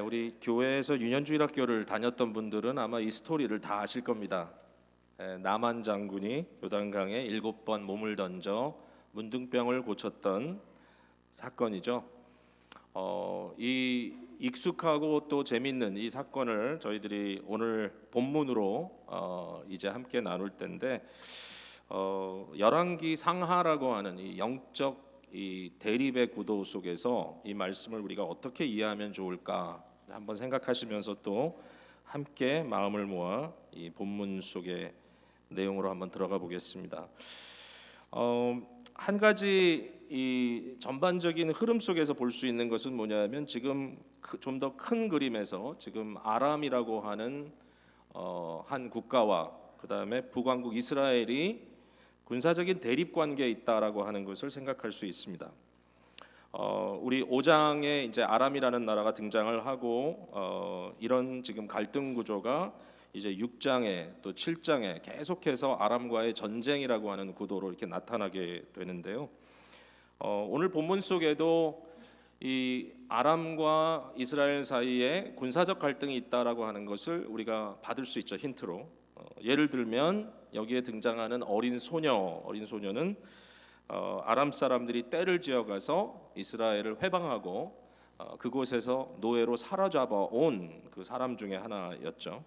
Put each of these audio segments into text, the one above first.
우리 교회에서 유년주일학교를 다녔던 분들은 아마 이 스토리를 다 아실 겁니다. 나만 장군이 요단강에 7번 몸을 던져 문둥병을 고쳤던 사건이죠. 이 익숙하고 또 재밌는 이 사건을 저희들이 오늘 본문으로 이제 함께 나눌 텐데, 열왕기 상하라고 하는 이 영적 이 대립의 구도 속에서 이 말씀을 우리가 어떻게 이해하면 좋을까 한번 생각하시면서 또 함께 마음을 모아 이 본문 속의 내용으로 한번 들어가 보겠습니다. 한 가지 이 전반적인 흐름 속에서 볼 수 있는 것은 뭐냐면, 지금 좀 더 큰 그림에서 지금 아람이라고 하는 한 국가와 그 다음에 북왕국 이스라엘이 군사적인 대립 관계에 있다라고 하는 것을 생각할 수 있습니다. 우리 5장에 이제 아람이라는 나라가 등장을 하고, 이런 지금 갈등 구조가 이제 6장에 또 7장에 계속해서 아람과의 전쟁이라고 하는 구도로 이렇게 나타나게 되는데요. 오늘 본문 속에도 이 아람과 이스라엘 사이에 군사적 갈등이 있다라고 하는 것을 우리가 받을 수 있죠, 힌트로. 예를 들면 여기에 등장하는 어린 소녀는 아람 사람들이 떼를 지어가서 이스라엘을 회방하고 그곳에서 노예로 사로잡아 온 그 사람 중에 하나였죠.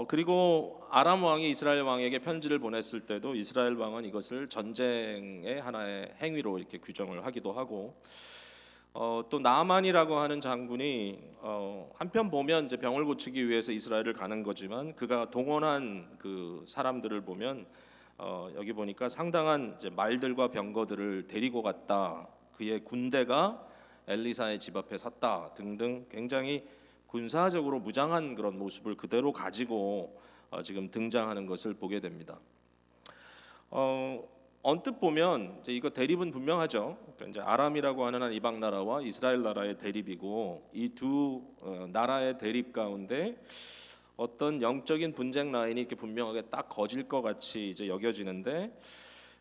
그리고 아람 왕이 이스라엘 왕에게 편지를 보냈을 때도 이스라엘 왕은 이것을 전쟁의 하나의 행위로 이렇게 규정을 하기도 하고, 또 나만이라고 하는 장군이 한편 보면 이제 병을 고치기 위해서 이스라엘을 가는 거지만, 그가 동원한 그 사람들을 보면 여기 보니까 상당한 이제 말들과 병거들을 데리고 갔다, 그의 군대가 엘리사의 집 앞에 섰다 등등 굉장히 군사적으로 무장한 그런 모습을 그대로 가지고 지금 등장하는 것을 보게 됩니다. 언뜻 보면 이제 이거 대립은 분명하죠. 그러니까 이제 아람이라고 하는 한 이방 나라와 이스라엘 나라의 대립이고, 이 두 나라의 대립 가운데 어떤 영적인 분쟁 라인이 이렇게 분명하게 딱 거질 것 같이 이제 여겨지는데,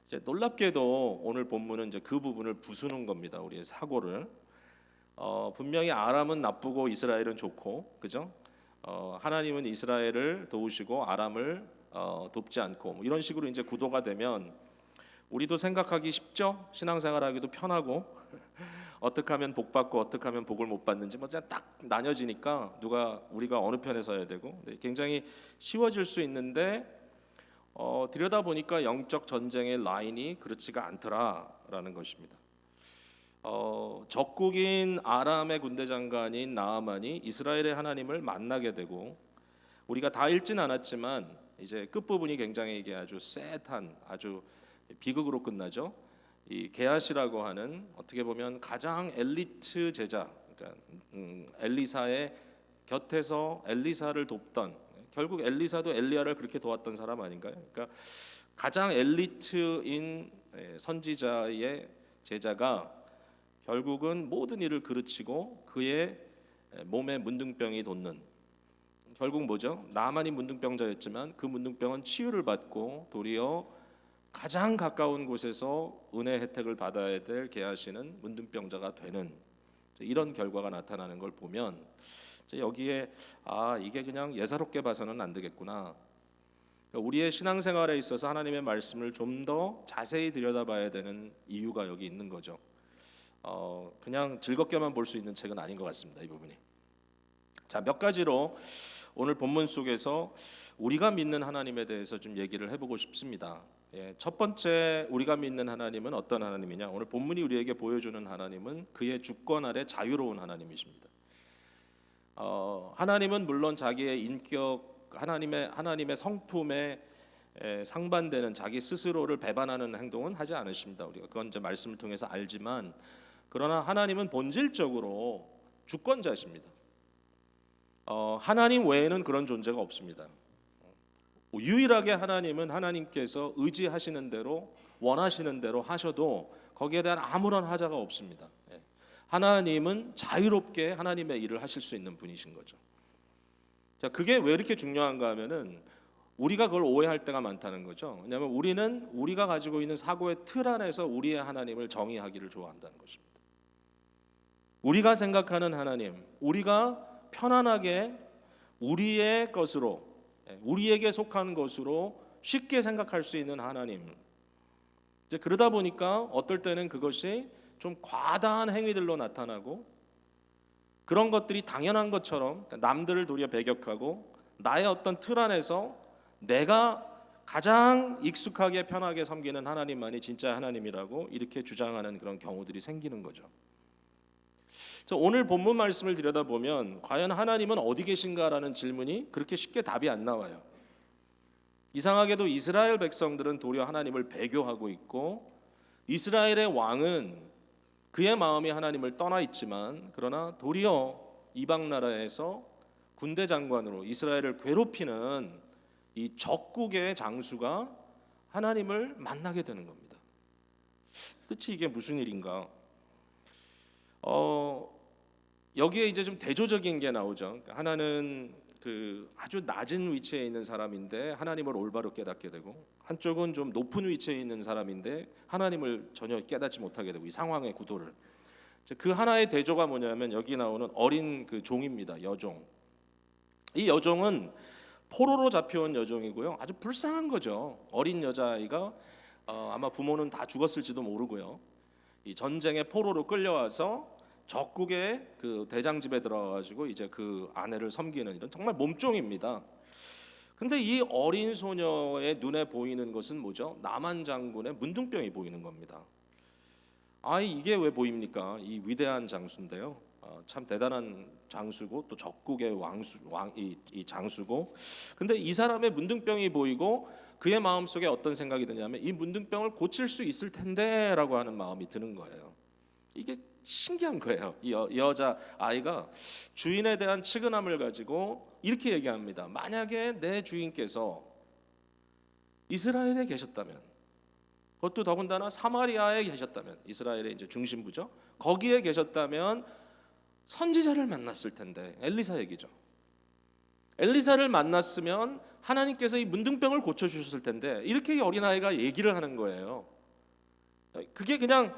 이제 놀랍게도 오늘 본문은 이제 그 부분을 부수는 겁니다. 우리의 사고를. 분명히 아람은 나쁘고 이스라엘은 좋고, 그죠? 하나님은 이스라엘을 도우시고 아람을 돕지 않고, 뭐 이런 식으로 이제 구도가 되면 우리도 생각하기 쉽죠. 신앙생활하기도 편하고 어떻게 하면 복 받고 어떻게 하면 복을 못 받는지 뭐 그냥 딱 나뉘어지니까 우리가 어느 편에 서야 되고, 굉장히 쉬워질 수 있는데, 들여다 보니까 영적 전쟁의 라인이 그렇지가 않더라라는 것입니다. 적국인 아람의 군대 장관인 나아만이 이스라엘의 하나님을 만나게 되고, 우리가 다 읽진 않았지만 이제 끝 부분이 굉장히 이게 아주 셋한 아주 비극으로 끝나죠. 이 게하시라고 하는 어떻게 보면 가장 엘리트 제자, 그러니까 엘리사의 곁에서 엘리사를 돕던, 결국 엘리사도 엘리야를 그렇게 도왔던 사람 아닌가요? 그러니까 가장 엘리트인 선지자의 제자가 결국은 모든 일을 그르치고 그의 몸에 문둥병이 돋는, 결국 뭐죠? 나만이 문둥병자였지만 그 문둥병은 치유를 받고 도리어 가장 가까운 곳에서 은혜 혜택을 받아야 될 게하시는 문둥병자가 되는, 이런 결과가 나타나는 걸 보면 여기에 이게 그냥 예사롭게 봐서는 안 되겠구나. 우리의 신앙생활에 있어서 하나님의 말씀을 좀 더 자세히 들여다봐야 되는 이유가 여기 있는 거죠. 그냥 즐겁게만 볼 수 있는 책은 아닌 것 같습니다, 이 부분이. 자, 몇 가지로 오늘 본문 속에서 우리가 믿는 하나님에 대해서 좀 얘기를 해보고 싶습니다. 첫 번째, 우리가 믿는 하나님은 어떤 하나님이냐? 오늘 본문이 우리에게 보여주는 하나님은 그의 주권 아래 자유로운 하나님이십니다. 하나님은 물론 자기의 인격, 하나님의 성품에 상반되는 자기 스스로를 배반하는 행동은 하지 않으십니다. 우리가 그건 이제 말씀을 통해서 알지만, 그러나 하나님은 본질적으로 주권자십니다. 하나님 외에는 그런 존재가 없습니다. 유일하게 하나님은 하나님께서 의지하시는 대로 원하시는 대로 하셔도 거기에 대한 아무런 하자가 없습니다. 하나님은 자유롭게 하나님의 일을 하실 수 있는 분이신 거죠. 자, 그게 왜 이렇게 중요한가 하면은 우리가 그걸 오해할 때가 많다는 거죠. 왜냐하면 우리는 우리가 가지고 있는 사고의 틀 안에서 우리의 하나님을 정의하기를 좋아한다는 것입니다. 우리가 생각하는 하나님, 우리가 편안하게 우리의 것으로, 우리에게 속한 것으로 쉽게 생각할 수 있는 하나님. 이제 그러다 보니까 어떨 때는 그것이 좀 과다한 행위들로 나타나고, 그런 것들이 당연한 것처럼 남들을 도리어 배격하고, 나의 어떤 틀 안에서 내가 가장 익숙하게 편하게 섬기는 하나님만이 진짜 하나님이라고 이렇게 주장하는 그런 경우들이 생기는 거죠. 오늘 본문 말씀을 들여다보면 과연 하나님은 어디 계신가라는 질문이 그렇게 쉽게 답이 안 나와요. 이상하게도 이스라엘 백성들은 도리어 하나님을 배교하고 있고, 이스라엘의 왕은 그의 마음이 하나님을 떠나 있지만, 그러나 도리어 이방 나라에서 군대 장관으로 이스라엘을 괴롭히는 이 적국의 장수가 하나님을 만나게 되는 겁니다. 도대체 이게 무슨 일인가? 여기에 이제 좀 대조적인 게 나오죠. 그러니까 하나는 그 아주 낮은 위치에 있는 사람인데 하나님을 올바로 깨닫게 되고, 한쪽은 좀 높은 위치에 있는 사람인데 하나님을 전혀 깨닫지 못하게 되고, 이 상황의 구도를, 그 하나의 대조가 뭐냐면 여기 나오는 어린 그 종입니다. 여종. 이 여종은 포로로 잡혀온 여종이고요. 아주 불쌍한 거죠. 어린 여자아이가 아마 부모는 다 죽었을지도 모르고요. 이 전쟁의 포로로 끌려와서 적국의 그 대장집에 들어가가지고 이제 그 아내를 섬기는 이런 정말 몸종입니다. 근데 이 어린 소녀의 눈에 보이는 것은 뭐죠? 나만 장군의 문둥병이 보이는 겁니다. 이게 왜 보입니까? 이 위대한 장수인데요. 참 대단한 장수고 또 적국의 이 장수고, 근데 이 사람의 문둥병이 보이고 그의 마음속에 어떤 생각이 드냐면 이 문둥병을 고칠 수 있을 텐데라고 하는 마음이 드는 거예요. 이게 신기한 거예요. 이 여자 아이가 주인에 대한 측은함을 가지고 이렇게 얘기합니다. 만약에 내 주인께서 이스라엘에 계셨다면, 그것도 더군다나 사마리아에 계셨다면, 이스라엘의 이제 중심부죠. 거기에 계셨다면 선지자를 만났을 텐데, 엘리사 얘기죠. 엘리사를 만났으면 하나님께서 이 문둥병을 고쳐주셨을 텐데, 이렇게 이 어린아이가 얘기를 하는 거예요. 그게 그냥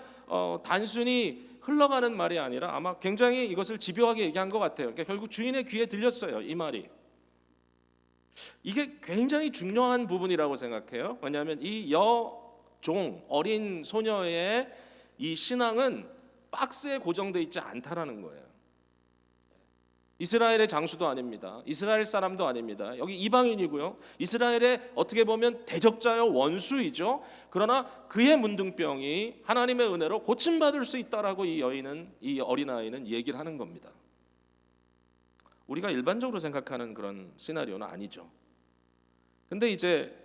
단순히 흘러가는 말이 아니라 아마 굉장히 이것을 집요하게 얘기한 것 같아요. 그러니까 결국 주인의 귀에 들렸어요, 이 말이. 이게 굉장히 중요한 부분이라고 생각해요. 왜냐하면 이 여종, 어린 소녀의 이 신앙은 박스에 고정되어 있지 않다라는 거예요. 이스라엘의 장수도 아닙니다. 이스라엘 사람도 아닙니다. 여기 이방인이고요. 이스라엘의 어떻게 보면 대적자요, 원수이죠. 그러나 그의 문둥병이 하나님의 은혜로 고침받을 수 있다라고 이 어린아이는 얘기를 하는 겁니다. 우리가 일반적으로 생각하는 그런 시나리오는 아니죠. 근데 이제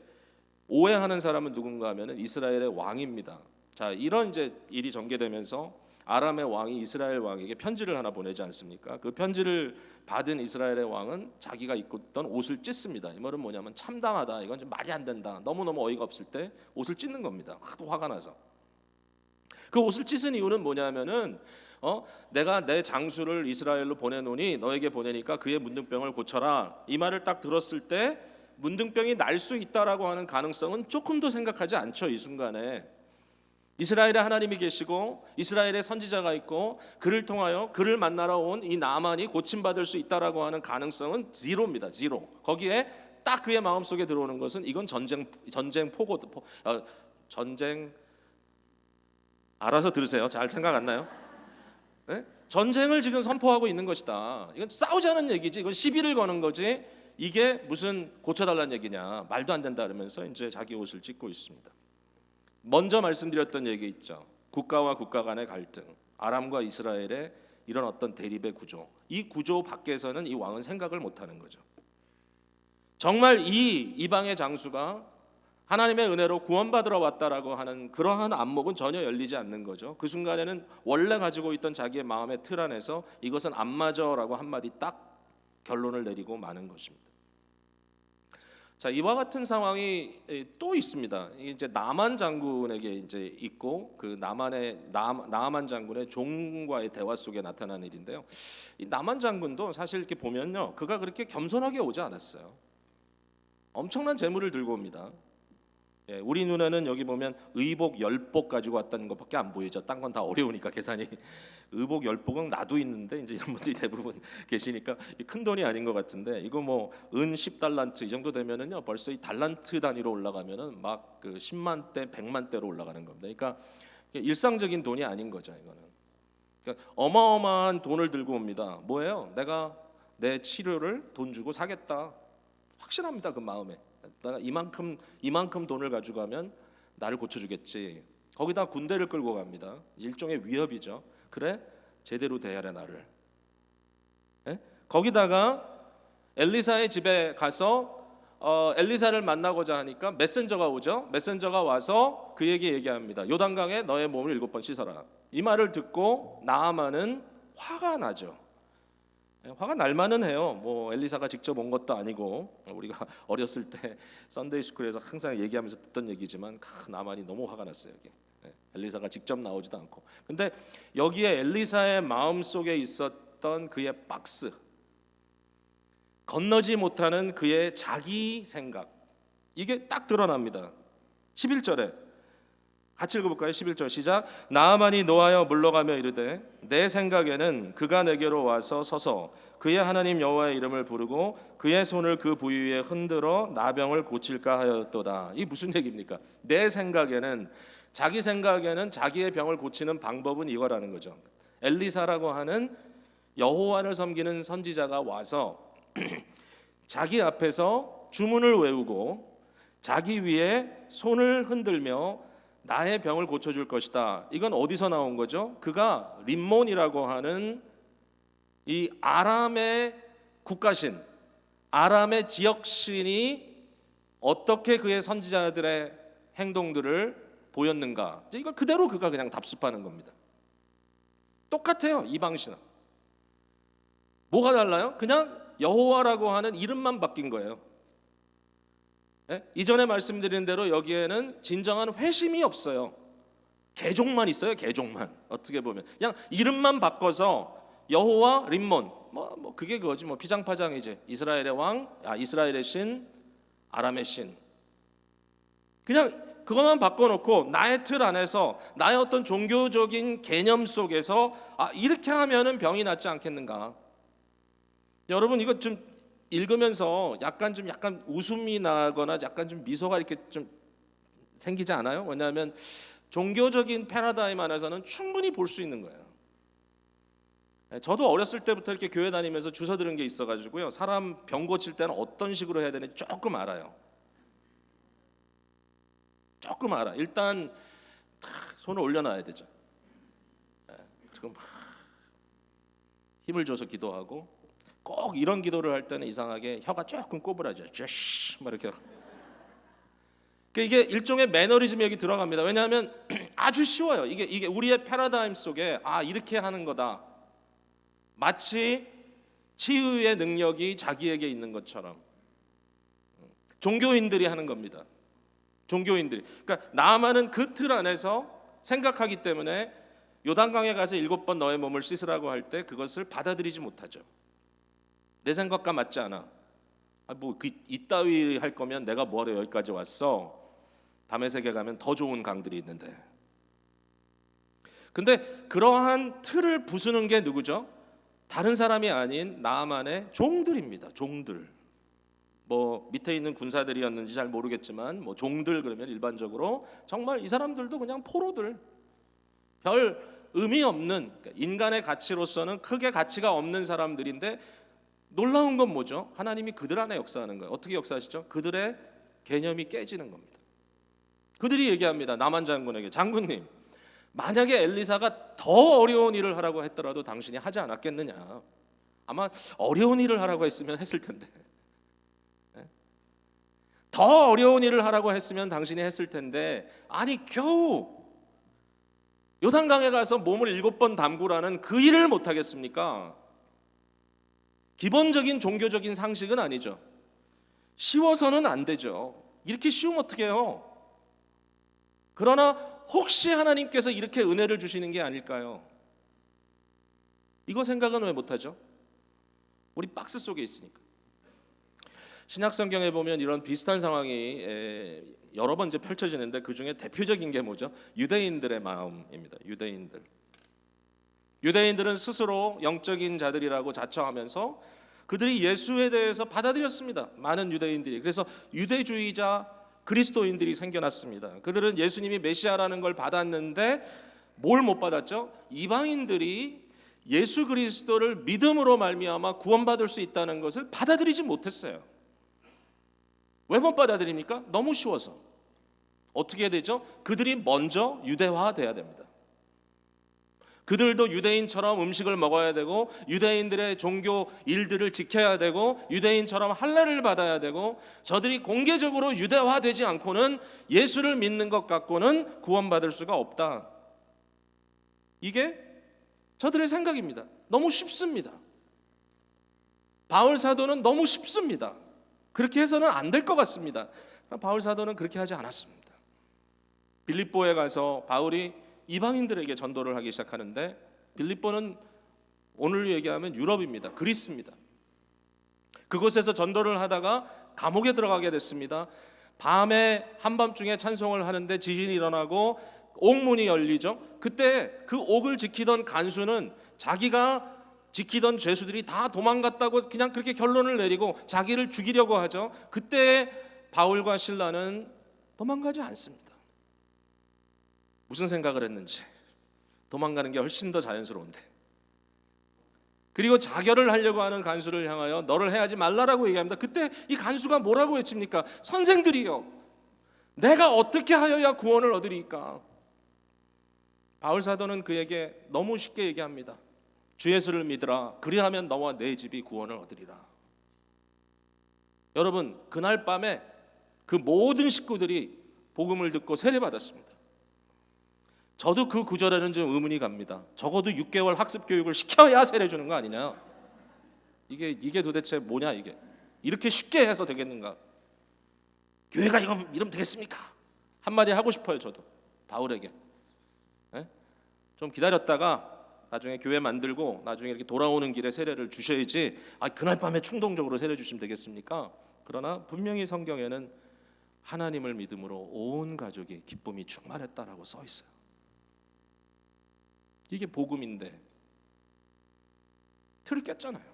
오해하는 사람은 누군가 하면은 이스라엘의 왕입니다. 자, 이런 이제 일이 전개되면서 아람의 왕이 이스라엘 왕에게 편지를 하나 보내지 않습니까? 그 편지를 받은 이스라엘의 왕은 자기가 입고 있던 옷을 찢습니다. 이 말은 뭐냐면 참담하다, 이건 좀 말이 안 된다, 너무너무 어이가 없을 때 옷을 찢는 겁니다. 하도 화가 나서. 그 옷을 찢은 이유는 뭐냐면은 내가 내 장수를 이스라엘로 보내노니 너에게 보내니까 그의 문둥병을 고쳐라, 이 말을 딱 들었을 때 문둥병이 날 수 있다라고 하는 가능성은 조금도 생각하지 않죠. 이 순간에 이스라엘에 하나님이 계시고 이스라엘에 선지자가 있고 그를 통하여 그를 만나러 온 이 나만이 고침받을 수 있다라고 하는 가능성은 제로입니다. 제로. 거기에 딱 그의 마음속에 들어오는 것은 이건 전쟁 알아서 들으세요. 잘 생각 안 나요? 네? 전쟁을 지금 선포하고 있는 것이다. 이건 싸우자는 얘기지, 이건 시비를 거는 거지, 이게 무슨 고쳐달라는 얘기냐, 말도 안 된다 그러면서 이제 자기 옷을 찢고 있습니다. 먼저 말씀드렸던 얘기 있죠. 국가와 국가 간의 갈등, 아람과 이스라엘의 이런 어떤 대립의 구조, 이 구조 밖에서는 이 왕은 생각을 못하는 거죠. 정말 이 이방의 장수가 하나님의 은혜로 구원받으러 왔다라고 하는 그러한 안목은 전혀 열리지 않는 거죠. 그 순간에는 원래 가지고 있던 자기의 마음의 틀 안에서 이것은 안 맞아라고 한마디 딱 결론을 내리고 마는 것입니다. 자, 이와 같은 상황이 또 있습니다. 이제 나만 장군에게 이제 있고, 그 나만 장군의 종과의 대화 속에 나타난 일인데요. 이 나만 장군도 사실 이렇게 보면요, 그가 그렇게 겸손하게 오지 않았어요. 엄청난 재물을 들고 옵니다. 예, 우리 눈에는 여기 보면 의복 10복 가지고 왔다는 것밖에 안 보이죠. 딴 건 다 어려우니까 계산이. 의복 10복은 나도 있는데 이제 이런 분들이 대부분 계시니까 큰 돈이 아닌 것 같은데, 이거 뭐 은 10달란트 이 정도 되면은요 벌써 이 달란트 단위로 올라가면은 막 그 10만 대, 100만 대로 올라가는 겁니다. 그러니까 일상적인 돈이 아닌 거죠, 이거는. 그러니까 어마어마한 돈을 들고 옵니다. 뭐예요? 내가 내 치료를 돈 주고 사겠다. 확실합니다, 그 마음에. 내가 이만큼 돈을 가지고 가면 나를 고쳐주겠지. 거기다 군대를 끌고 갑니다. 일종의 위협이죠. 그래, 제대로 대하라 나를. 예? 거기다가 엘리사의 집에 가서 엘리사를 만나고자 하니까 메신저가 오죠. 메신저가 와서 그에게 얘기합니다. 요단강에 너의 몸을 7번 씻어라. 이 말을 듣고 나아만은 화가 나죠. 화가 날 만은 해요. 뭐 엘리사가 직접 온 것도 아니고, 우리가 어렸을 때 썬데이 스쿨에서 항상 얘기하면서 듣던 얘기지만 나만이 너무 화가 났어요. 여기. 엘리사가 직접 나오지도 않고. 근데 여기에 엘리사의 마음 속에 있었던 그의 박스, 건너지 못하는 그의 자기 생각, 이게 딱 드러납니다. 11절에 같이 읽어볼까요? 11절 시작. 나아만이 노하여 물러가며 이르되 내 생각에는 그가 내게로 와서 서서 그의 하나님 여호와의 이름을 부르고 그의 손을 그 부위에 흔들어 나병을 고칠까 하였도다. 이 무슨 얘기입니까? 내 생각에는, 자기 생각에는 자기의 병을 고치는 방법은 이거라는 거죠. 엘리사라고 하는 여호와를 섬기는 선지자가 와서 자기 앞에서 주문을 외우고 자기 위에 손을 흔들며 나의 병을 고쳐줄 것이다. 이건 어디서 나온 거죠? 그가 림몬이라고 하는 이 아람의 국가신, 아람의 지역신이 어떻게 그의 선지자들의 행동들을 보였는가, 이걸 그대로 그가 그냥 답습하는 겁니다. 똑같아요, 이방신은. 뭐가 달라요? 그냥 여호와라고 하는 이름만 바뀐 거예요. 예? 이전에 말씀드린 대로 여기에는 진정한 회심이 없어요. 개종만 있어요. 개종만. 어떻게 보면 그냥 이름만 바꿔서 여호와 림몬, 뭐 그게 그거지. 뭐 피장파장이지. 이스라엘의 왕, 이스라엘의 신, 아람의 신. 그냥 그것만 바꿔놓고 나의 틀 안에서 나의 어떤 종교적인 개념 속에서 이렇게 하면은 병이 낫지 않겠는가. 여러분, 이거 좀 읽으면서 약간 웃음이 나거나 약간 좀 미소가 이렇게 좀 생기지 않아요? 왜냐하면 종교적인 패러다임 안에서는 충분히 볼 수 있는 거예요. 저도 어렸을 때부터 이렇게 교회 다니면서 주워 들은 게 있어가지고요, 사람 병 고칠 때는 어떤 식으로 해야 되는지 조금 알아요. 조금 알아. 일단 탁 손을 올려놔야 되죠. 그리고 막 힘을 줘서 기도하고, 꼭 이런 기도를 할 때는 이상하게 혀가 조금 꼬부라져요. 막 이렇게. 이게 일종의 매너리즘이 여기 들어갑니다. 왜냐하면 아주 쉬워요. 이게 우리의 패러다임 속에 이렇게 하는 거다. 마치 치유의 능력이 자기에게 있는 것처럼 종교인들이 하는 겁니다. 종교인들이. 그러니까 나만은 그 틀 안에서 생각하기 때문에 요단강에 가서 7번 너의 몸을 씻으라고 할 때 그것을 받아들이지 못하죠. 내 생각과 맞지 않아. 이따위 할 거면 내가 뭐하러 여기까지 왔어. 다메섹에 가면 더 좋은 강들이 있는데. 근데 그러한 틀을 부수는 게 누구죠? 다른 사람이 아닌 나아만의 종들입니다. 종들. 뭐 밑에 있는 군사들이었는지 잘 모르겠지만 뭐 종들 그러면 일반적으로 정말 이 사람들도 그냥 포로들, 별 의미 없는, 그러니까 인간의 가치로서는 크게 가치가 없는 사람들인데, 놀라운 건 뭐죠? 하나님이 그들 안에 역사하는 거예요. 어떻게 역사하시죠? 그들의 개념이 깨지는 겁니다. 그들이 얘기합니다. 나만 장군에게, 장군님, 만약에 엘리사가 더 어려운 일을 하라고 했더라도 당신이 하지 않았겠느냐. 아마 어려운 일을 하라고 했으면 했을 텐데, 더 어려운 일을 하라고 했으면 당신이 했을 텐데, 아니 겨우 요단강에 가서 몸을 7번 담그라는 그 일을 못 하겠습니까? 기본적인 종교적인 상식은 아니죠. 쉬워서는 안 되죠. 이렇게 쉬우면 어떻게 해요? 그러나 혹시 하나님께서 이렇게 은혜를 주시는 게 아닐까요? 이거 생각은 왜 못하죠? 우리 박스 속에 있으니까. 신약성경에 보면 이런 비슷한 상황이 여러 번 이제 펼쳐지는데 그 중에 대표적인 게 뭐죠? 유대인들의 마음입니다. 유대인들은 스스로 영적인 자들이라고 자처하면서 그들이 예수에 대해서 받아들였습니다. 많은 유대인들이. 그래서 유대주의자 그리스도인들이 생겨났습니다. 그들은 예수님이 메시아라는 걸 받았는데 뭘 못 받았죠? 이방인들이 예수 그리스도를 믿음으로 말미암아 구원받을 수 있다는 것을 받아들이지 못했어요. 왜 못 받아들입니까? 너무 쉬워서. 어떻게 되죠? 그들이 먼저 유대화돼야 됩니다. 그들도 유대인처럼 음식을 먹어야 되고 유대인들의 종교 일들을 지켜야 되고 유대인처럼 할례를 받아야 되고 저들이 공개적으로 유대화되지 않고는 예수를 믿는 것 갖고는 구원받을 수가 없다. 이게 저들의 생각입니다. 너무 쉽습니다. 바울 사도는 너무 쉽습니다. 그렇게 해서는 안 될 것 같습니다. 바울 사도는 그렇게 하지 않았습니다. 빌립보에 가서 바울이 이방인들에게 전도를 하기 시작하는데 빌립보는 오늘로 얘기하면 유럽입니다. 그리스입니다. 그곳에서 전도를 하다가 감옥에 들어가게 됐습니다. 밤에 한밤중에 찬송을 하는데 지진이 일어나고 옥문이 열리죠. 그때 그 옥을 지키던 간수는 자기가 지키던 죄수들이 다 도망갔다고 그냥 그렇게 결론을 내리고 자기를 죽이려고 하죠. 그때 바울과 실라는 도망가지 않습니다. 무슨 생각을 했는지 도망가는 게 훨씬 더 자연스러운데 그리고 자결을 하려고 하는 간수를 향하여 너를 해하지 말라라고 얘기합니다. 그때 이 간수가 뭐라고 외칩니까? 선생들이여 내가 어떻게 하여야 구원을 얻으리까? 바울 사도는 그에게 너무 쉽게 얘기합니다. 주 예수를 믿으라. 그리하면 너와 내 집이 구원을 얻으리라. 여러분 그날 밤에 그 모든 식구들이 복음을 듣고 세례받았습니다. 저도 그 구절에는 좀 의문이 갑니다. 적어도 6개월 학습 교육을 시켜야 세례 주는 거 아니냐? 이게 도대체 뭐냐 이게? 이렇게 쉽게 해서 되겠는가? 교회가 이러면 되겠습니까? 한마디 하고 싶어요 저도 바울에게. 좀 기다렸다가 나중에 교회 만들고 나중에 이렇게 돌아오는 길에 세례를 주셔야지 그날 밤에 충동적으로 세례 주시면 되겠습니까? 그러나 분명히 성경에는 하나님을 믿음으로 온 가족이 기쁨이 충만했다라고 써 있어요. 이게 복음인데 틀을 깼잖아요.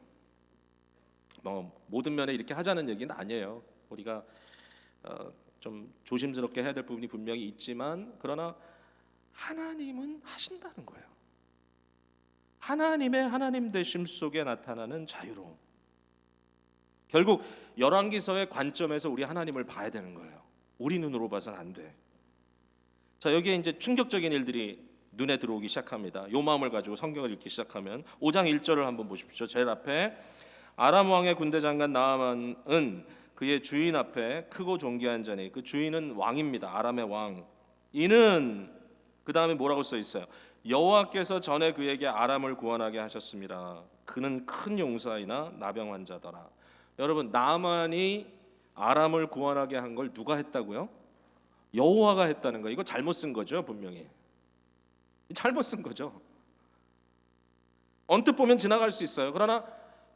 모든 면에 이렇게 하자는 얘기는 아니에요. 우리가 좀 조심스럽게 해야 될 부분이 분명히 있지만 그러나 하나님은 하신다는 거예요. 하나님의 하나님 되심 속에 나타나는 자유로움. 결국 열왕기서의 관점에서 우리 하나님을 봐야 되는 거예요. 우리 눈으로 봐서는 안 돼. 자, 여기에 이제 충격적인 일들이 눈에 들어오기 시작합니다. 요 마음을 가지고 성경을 읽기 시작하면 5장 1절을 한번 보십시오. 제일 앞에 아람 왕의 군대 장관 나아만은 그의 주인 앞에 크고 존귀한 자니 그 주인은 왕입니다. 아람의 왕. 이는 그 다음에 뭐라고 써 있어요? 여호와께서 전에 그에게 아람을 구원하게 하셨습니다. 그는 큰 용사이나 나병 환자더라. 여러분 나아만이 아람을 구원하게 한 걸 누가 했다고요? 여호와가 했다는 거. 이거 잘못 쓴 거죠 분명히. 잘못 쓴 거죠. 언뜻 보면 지나갈 수 있어요. 그러나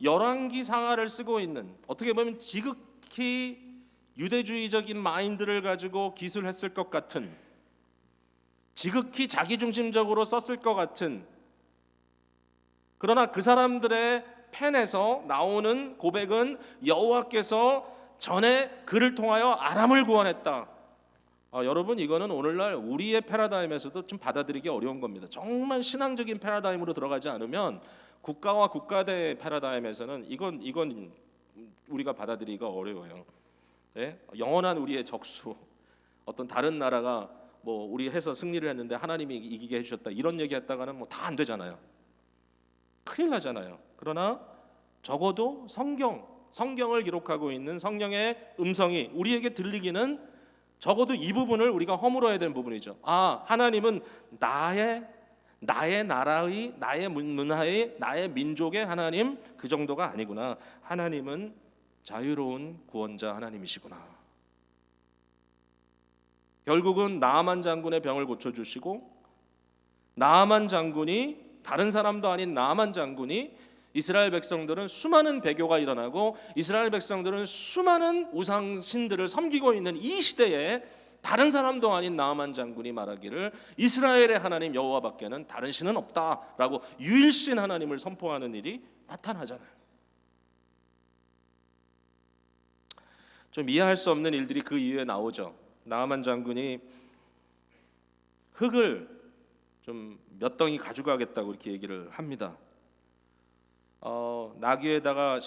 열왕기 상하를 쓰고 있는 어떻게 보면 지극히 유대주의적인 마인드를 가지고 기술했을 것 같은 지극히 자기중심적으로 썼을 것 같은 그러나 그 사람들의 펜에서 나오는 고백은 여호와께서 전에 그를 통하여 아람을 구원했다. 여러분 이거는 오늘날 우리의 패러다임에서도 좀 받아들이기 어려운 겁니다. 정말 신앙적인 패러다임으로 들어가지 않으면 국가와 국가대의 패러다임에서는 이건 우리가 받아들이기가 어려워요. 네? 영원한 우리의 적수 어떤 다른 나라가 우리 해서 승리를 했는데 하나님이 이기게 해주셨다 이런 얘기했다가는 다 안 되잖아요. 큰일 나잖아요. 그러나 적어도 성경을 기록하고 있는 성령의 음성이 우리에게 들리기는 적어도 이 부분을 우리가 허물어야 되는 부분이죠. 하나님은 나의 나라의 나의 문화의 나의 민족의 하나님 그 정도가 아니구나. 하나님은 자유로운 구원자 하나님이시구나. 결국은 나아만 장군의 병을 고쳐주시고 나아만 장군이 다른 사람도 아닌 나아만 장군이 이스라엘 백성들은 수많은 배교가 일어나고 이스라엘 백성들은 수많은 우상신들을 섬기고 있는 이 시대에 다른 사람도 아닌 나아만 장군이 말하기를 이스라엘의 하나님 여호와밖에는 다른 신은 없다라고 유일신 하나님을 선포하는 일이 나타나잖아요. 좀 이해할 수 없는 일들이 그 이후에 나오죠. 나아만 장군이 흙을 좀 몇 덩이 가져가겠다고 이렇게 얘기를 합니다. 나귀에다가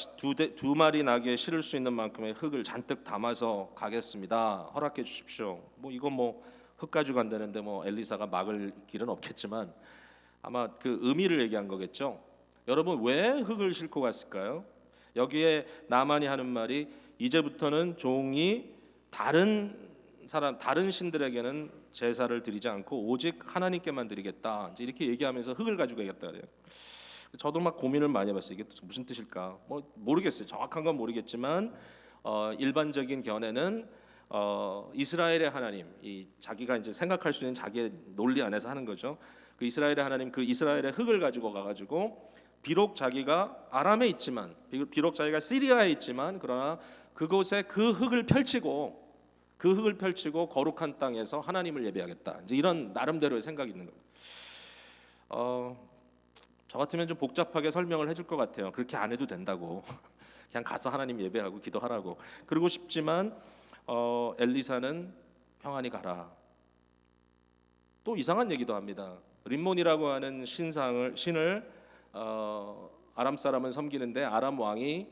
두 마리 나귀에 실을 수 있는 만큼의 흙을 잔뜩 담아서 가겠습니다. 허락해 주십시오. 이건 흙 가지고 간다는데 엘리사가 막을 길은 없겠지만 아마 그 의미를 얘기한 거겠죠. 여러분 왜 흙을 싣고 갔을까요? 여기에 나만이 하는 말이 이제부터는 종이 다른 신들에게는 제사를 드리지 않고 오직 하나님께만 드리겠다. 이제 이렇게 얘기하면서 흙을 가지고 가겠다 그래요. 저도 막 고민을 많이 해봤어요. 이게 무슨 뜻일까? 모르겠어요. 정확한 건 모르겠지만 일반적인 견해는 이스라엘의 하나님, 자기가 이제 생각할 수 있는 자기의 논리 안에서 하는 거죠. 그 이스라엘의 하나님, 그 이스라엘의 흙을 가지고 가가지고 비록 자기가 아람에 있지만, 비록 자기가 시리아에 있지만, 그러나 그곳에 그 흙을 펼치고 거룩한 땅에서 하나님을 예배하겠다. 이제 이런 나름대로의 생각이 있는 겁니다. 저 같으면 좀 복잡하게 설명을 해줄 것 같아요. 그렇게 안 해도 된다고. 그냥 가서 하나님 예배하고 기도하라고. 그러고 싶지만 엘리사는 평안히 가라. 또 이상한 얘기도 합니다. 림몬이라고 하는 신을 아람 사람은 섬기는데 아람 왕이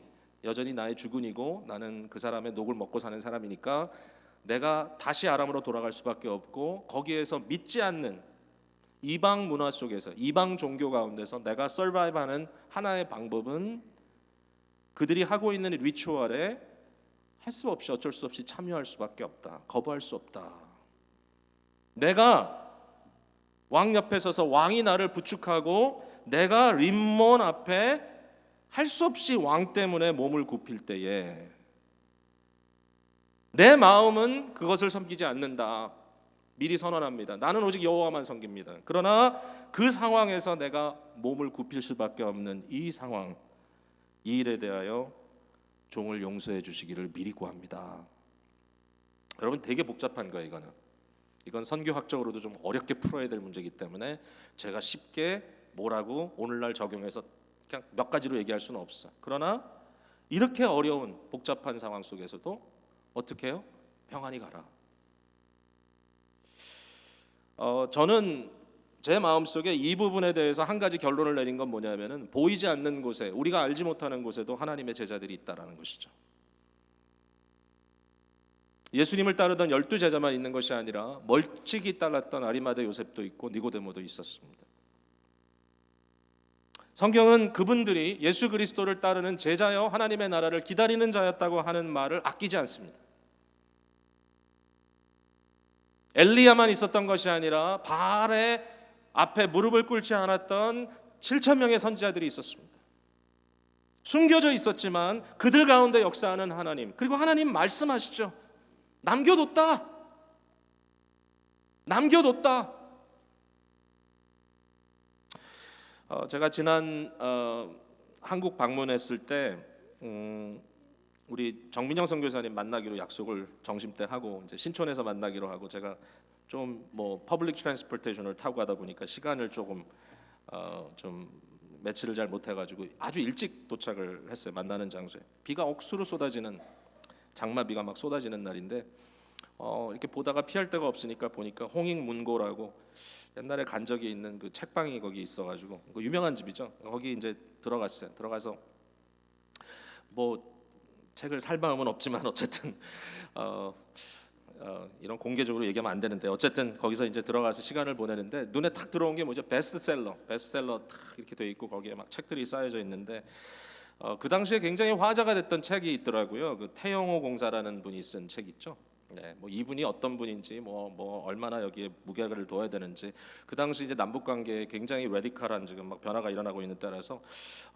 여전히 나의 주군이고 나는 그 사람의 녹을 먹고 사는 사람이니까 내가 다시 아람으로 돌아갈 수밖에 없고 거기에서 믿지 않는 이방 문화 속에서 이방 종교 가운데서 내가 서바이브하는 하나의 방법은 그들이 하고 있는 리추얼에 할 수 없이 어쩔 수 없이 참여할 수밖에 없다. 거부할 수 없다. 내가 왕 옆에 서서 왕이 나를 부축하고 내가 림몬 앞에 할 수 없이 왕 때문에 몸을 굽힐 때에 내 마음은 그것을 섬기지 않는다. 미리 선언합니다. 나는 오직 여호와만 섬깁니다. 그러나 그 상황에서 내가 몸을 굽힐 수밖에 없는 이 상황, 이 일에 대하여 종을 용서해 주시기를 미리 구합니다. 여러분 되게 복잡한 거예요. 이건 선교학적으로도 좀 어렵게 풀어야 될 문제이기 때문에 제가 쉽게 뭐라고 오늘날 적용해서 그냥 몇 가지로 얘기할 수는 없어요. 그러나 이렇게 어려운 복잡한 상황 속에서도 어떻게 해요? 평안히 가라. 저는 제 마음속에 이 부분에 대해서 한 가지 결론을 내린 건 뭐냐면은 보이지 않는 곳에 우리가 알지 못하는 곳에도 하나님의 제자들이 있다라는 것이죠. 예수님을 따르던 12제자만 있는 것이 아니라 멀찍이 따랐던 아리마대 요셉도 있고 니고데모도 있었습니다. 성경은 그분들이 예수 그리스도를 따르는 제자여 하나님의 나라를 기다리는 자였다고 하는 말을 아끼지 않습니다. 엘리야만 있었던 것이 아니라 바알의 앞에 무릎을 꿇지 않았던 7,000명의 선지자들이 있었습니다. 숨겨져 있었지만 그들 가운데 역사하는 하나님, 그리고 하나님 말씀하시죠. 남겨뒀다. 제가 지난 한국 방문했을 때 우리 정민영 선교사님 만나기로 약속을 점심 때 하고 이제 신촌에서 만나기로 하고 제가 좀 퍼블릭 트랜스포테이션을 타고 가다 보니까 시간을 조금 좀 매치를 잘 못해가지고 아주 일찍 도착을 했어요. 만나는 장소에 비가 억수로 쏟아지는 장마비가 막 쏟아지는 날인데 이렇게 보다가 피할 데가 없으니까 보니까 홍익문고라고 옛날에 간 적이 있는 그 책방이 거기 있어가지고 유명한 집이죠. 거기 이제 들어갔어요. 들어가서 책을 살 마음은 없지만 어쨌든 이런 공개적으로 얘기하면 안 되는데 어쨌든 거기서 이제 들어가서 시간을 보내는데 눈에 탁 들어온 게 뭐죠? 베스트셀러 탁 이렇게 돼 있고 거기에 막 책들이 쌓여져 있는데 그 당시에 굉장히 화제가 됐던 책이 있더라고요. 그 태영호 공사라는 분이 쓴 책 있죠. 네, 이분이 어떤 분인지 얼마나 여기에 무게를 둬야 되는지 그 당시 이제 남북 관계에 굉장히 레디컬한 지금 막 변화가 일어나고 있는 때라서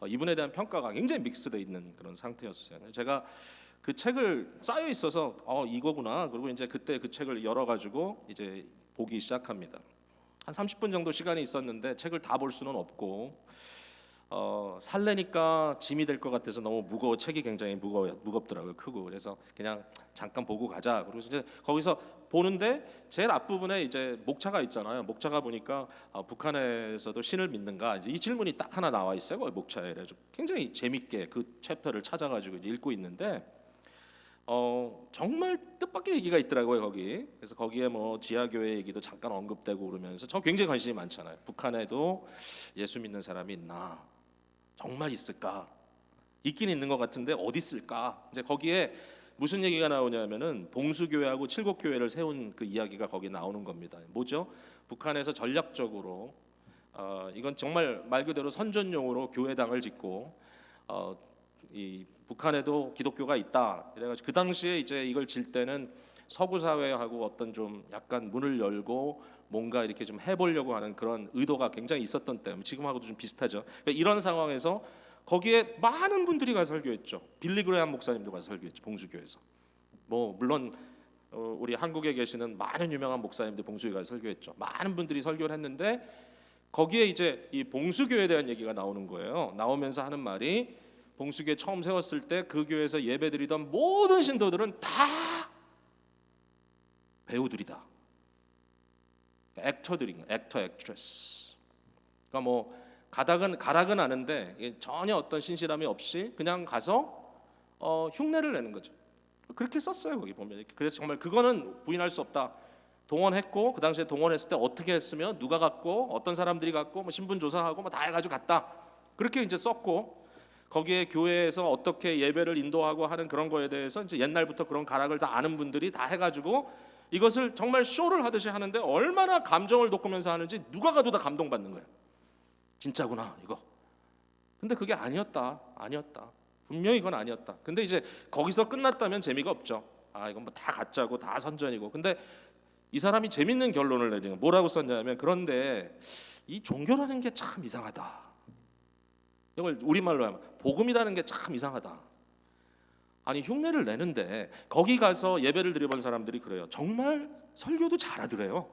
이분에 대한 평가가 굉장히 믹스돼 있는 그런 상태였어요. 제가 그 책을 쌓여 있어서 이거구나. 그리고 이제 그때 그 책을 열어가지고 이제 보기 시작합니다. 한 30분 정도 시간이 있었는데 책을 다 볼 수는 없고 살래니까 짐이 될 것 같아서 너무 책이 굉장히 무겁더라고요. 크고. 그래서 그냥 잠깐 보고 가자. 그리고 이제 거기서 보는데 제일 앞부분에 이제 목차가 있잖아요. 목차가 보니까 북한에서도 신을 믿는가 이제 이 질문이 딱 하나 나와 있어요. 거기 목차에. 그래서 굉장히 재밌게 그 챕터를 찾아가지고 이제 읽고 있는데 정말 뜻밖의 얘기가 있더라고요 거기. 그래서 거기에 뭐 지하교회 얘기도 잠깐 언급되고 그러면서 저 굉장히 관심이 많잖아요. 북한에도 예수 믿는 사람이 있나? 정말 있을까? 있긴 있는 것 같은데 어디 있을까? 이제 거기에 무슨 얘기가 나오냐면은 봉수교회하고 칠곡교회를 세운 그 이야기가 거기 나오는 겁니다. 뭐죠? 북한에서 전략적으로 이건 정말 말 그대로 선전용으로 교회당을 짓고 이 북한에도 기독교가 있다. 그래가지고 그 당시에 이제 이걸 질 때는 서구 사회하고 어떤 좀 약간 문을 열고 뭔가 이렇게 좀 해보려고 하는 그런 의도가 굉장히 있었던 때문에 지금하고도 좀 비슷하죠. 그러니까 이런 상황에서 거기에 많은 분들이 가서 설교했죠. 빌리 그레이엄 목사님도 가서 설교했죠. 봉수교회에서. 뭐 물론 우리 한국에 계시는 많은 유명한 목사님들 봉수교회 가서 설교했죠. 많은 분들이 설교를 했는데 거기에 이제 이 봉수교회에 대한 얘기가 나오는 거예요. 나오면서 하는 말이 봉수교회 처음 세웠을 때 그 교회에서 예배드리던 모든 신도들은 다 배우들이다. 액터들인 액터 액트레스. 그러니까 뭐 가락은 아는데 전혀 어떤 신실함이 없이 그냥 가서 흉내를 내는 거죠. 그렇게 썼어요 거기 보면. 그래서 정말 그거는 부인할 수 없다. 동원했고 그 당시에 동원했을 때 어떻게 했으며 누가 갔고 어떤 사람들이 갔고 뭐 신분 조사하고 뭐 다 해가지고 갔다. 그렇게 이제 썼고 거기에 교회에서 어떻게 예배를 인도하고 하는 그런 거에 대해서 이제 옛날부터 그런 가락을 다 아는 분들이 다 해가지고 이것을 정말 쇼를 하듯이 하는데 얼마나 감정을 돋구면서 하는지 누가 가도 다 감동받는 거예요. 진짜구나 이거. 근데 그게 아니었다. 분명히 이건 아니었다. 근데 이제 거기서 끝났다면 재미가 없죠. 이건 뭐 다 가짜고 다 선전이고. 근데 이 사람이 재밌는 결론을 내리는 뭐라고 썼냐면 그런데 이 종교라는 게 참 이상하다. 이걸 우리말로 하면 복음이라는 게 참 이상하다. 아니 흉내를 내는데 거기 가서 예배를 드려본 사람들이 그래요. 정말 설교도 잘하더래요.